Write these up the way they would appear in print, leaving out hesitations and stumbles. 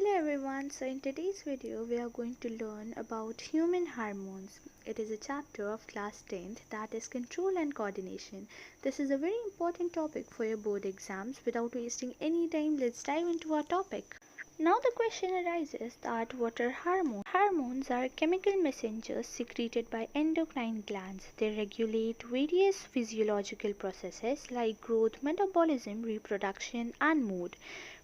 Hello everyone, so in today's video we are going to learn about human hormones. It is a chapter of class 10th that is control and coordination. This is a very important topic for your board exams. Without wasting any time, let's dive into our topic. Now the question arises that what are hormones? Hormones are chemical messengers secreted by endocrine glands. They regulate various physiological processes like growth, metabolism, reproduction and mood.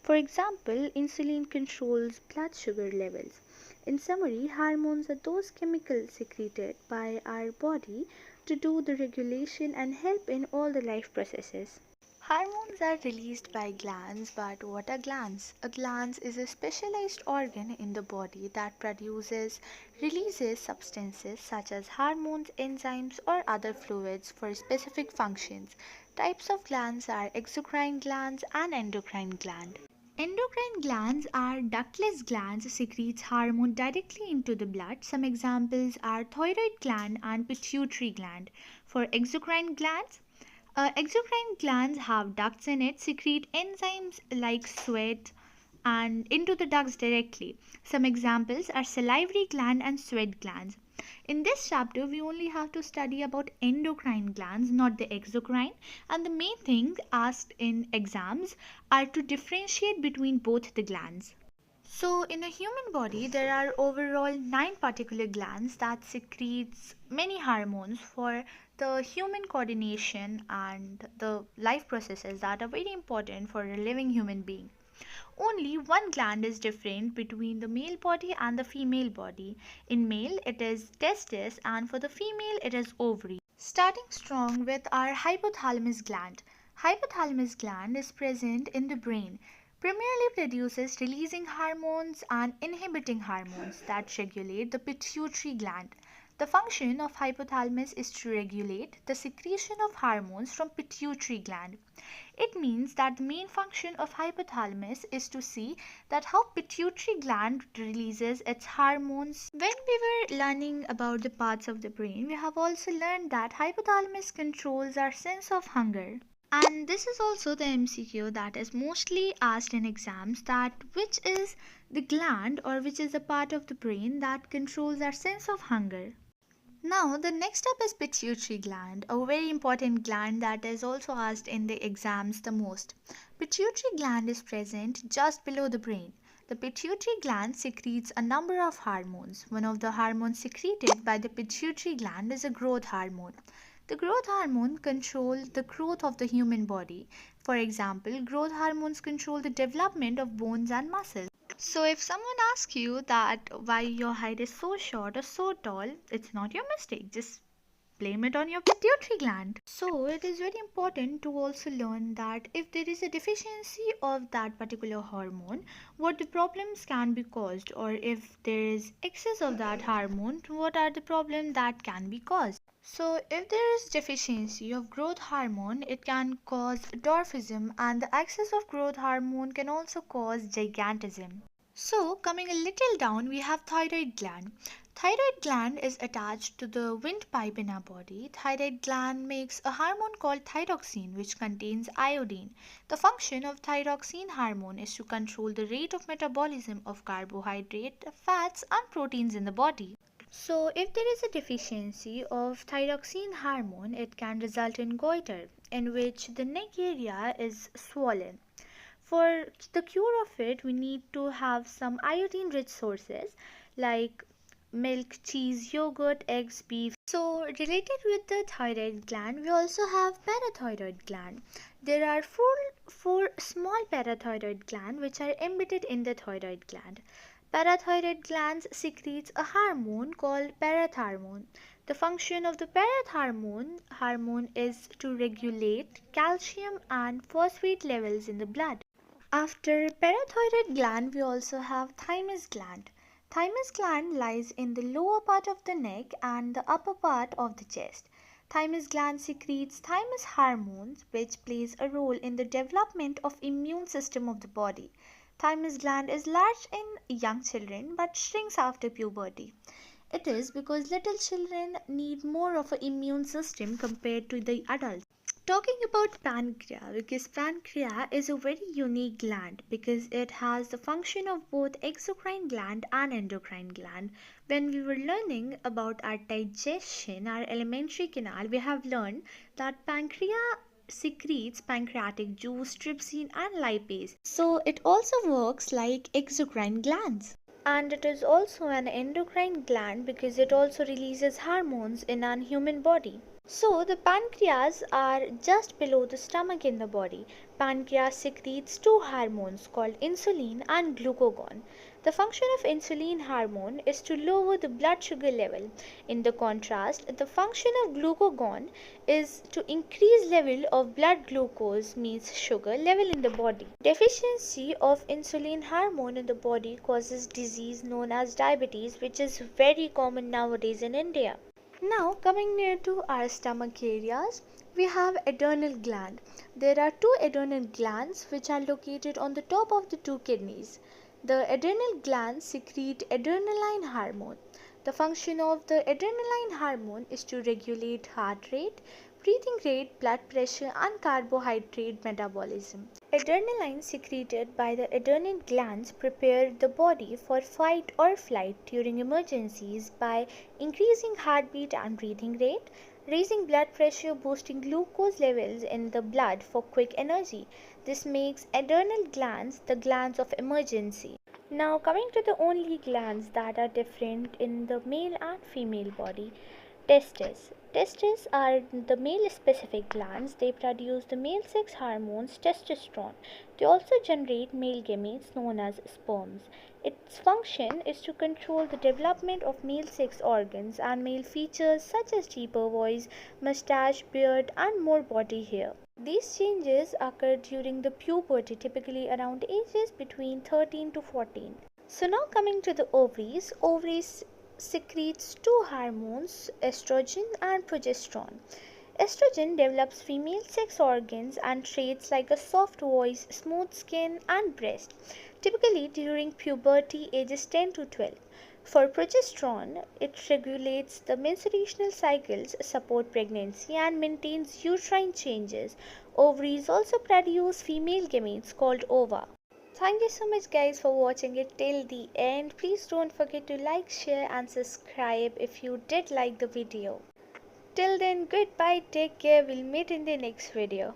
For example, insulin controls blood sugar levels. In summary, hormones are those chemicals secreted by our body to do the regulation and help in all the life processes. Hormones are released by glands, but what are glands? A gland is a specialized organ in the body that releases substances such as hormones, enzymes, or other fluids for specific functions. Types of glands are exocrine glands and endocrine gland. Endocrine glands are ductless glands secretes hormone directly into the blood. Some examples are thyroid gland and pituitary gland. For exocrine glands, exocrine glands have ducts in it, secrete enzymes like sweat and into the ducts directly. Some examples are salivary gland and sweat glands. In this chapter, we only have to study about endocrine glands, not the exocrine, and the main things asked in exams are to differentiate between both the glands. So, in a human body, there are overall 9 particular glands that secretes many hormones for the human coordination and the life processes that are very important for a living human being. Only one gland is different between the male body and the female body. In male, it is testis, and for the female, it is ovary. Starting strong with our hypothalamus gland. Hypothalamus gland is present in the brain, primarily produces releasing hormones and inhibiting hormones that regulate the pituitary gland. The function of hypothalamus is to regulate the secretion of hormones from pituitary gland. It means that the main function of hypothalamus is to see that how pituitary gland releases its hormones. When we were learning about the parts of the brain, we have also learned that hypothalamus controls our sense of hunger. And this is also the MCQ that is mostly asked in exams, that which is the gland or which is the part of the brain that controls our sense of hunger. Now the next step is pituitary gland, a very important gland that is also asked in the exams the most. Pituitary gland is present just below the brain. The pituitary gland secretes a number of hormones. One of the hormones secreted by the pituitary gland is a growth hormone. The growth hormone controls the growth of the human body. For example, growth hormones control the development of bones and muscles. So if someone asks you that why your height is so short or so tall, it's not your mistake. Just blame it on your pituitary gland. So it is very important to also learn that if there is a deficiency of that particular hormone, what the problems can be caused, or if there is excess of that hormone, what are the problems that can be caused. So if there is deficiency of growth hormone, it can cause dwarfism, and the excess of growth hormone can also cause gigantism. So coming a little down, we have thyroid gland. Thyroid gland is attached to the windpipe in our body. Thyroid gland makes a hormone called thyroxine, which contains iodine. The function of thyroxine hormone is to control the rate of metabolism of carbohydrate, fats and proteins in the body. So if there is a deficiency of thyroxine hormone, it can result in goiter, in which the neck area is swollen. For the cure of it, we need to have some iodine rich sources like milk, cheese, yogurt, eggs, beef. So related with the thyroid gland, we also have parathyroid gland. There are four small parathyroid glands which are embedded in the thyroid gland. Parathyroid glands secretes a hormone called parathormone. The function of the parathormone is to regulate calcium and phosphate levels in the blood. After parathyroid gland, we also have thymus gland. Thymus gland lies in the lower part of the neck and the upper part of the chest. Thymus gland secretes thymus hormones, which plays a role in the development of immune system of the body. Thymus gland is large in young children but shrinks after puberty. It is because little children need more of an immune system compared to the adults. Talking about pancreas, because pancreas is a very unique gland because it has the function of both exocrine gland and endocrine gland. When we were learning about our digestion, our alimentary canal, we have learned that pancreas secretes pancreatic juice, trypsin and lipase. So it also works like exocrine glands. And it is also an endocrine gland because it also releases hormones in our human body. So the pancreas are just below the stomach in the body. Pancreas secretes two hormones called insulin and glucagon. The function of insulin hormone is to lower the blood sugar level. In the contrast, the function of glucagon is to increase level of blood glucose, means sugar level in the body. Deficiency of insulin hormone in the body causes disease known as diabetes, which is very common nowadays in India. Now coming near to our stomach areas, we have adrenal gland. There are two adrenal glands which are located on the top of the two kidneys. The adrenal glands secrete adrenaline hormone. The function of the adrenaline hormone is to regulate heart rate, breathing rate, blood pressure and carbohydrate metabolism. Adrenaline secreted by the adrenal glands prepare the body for fight or flight during emergencies by increasing heartbeat and breathing rate, raising blood pressure, boosting glucose levels in the blood for quick energy. This makes adrenal glands the glands of emergency. Now coming to the only glands that are different in the male and female body, testes. Testes are the male specific glands. They produce the male sex hormones testosterone. They also generate male gametes known as sperms. Its function is to control the development of male sex organs and male features such as deeper voice, mustache, beard and more body hair. These changes occur during the puberty, typically around ages between 13 to 14. So now coming to the ovaries. Ovaries secretes two hormones, estrogen and progesterone. Estrogen develops female sex organs and traits like a soft voice, smooth skin and breast, typically during puberty ages 10 to 12. For progesterone, it regulates the menstruational cycles, support pregnancy and maintains uterine changes. Ovaries also produce female gametes called ova. Thank you so much guys for watching it till the end. Please don't forget to like, share and subscribe if you did like the video. Till then, goodbye, take care, we'll meet in the next video.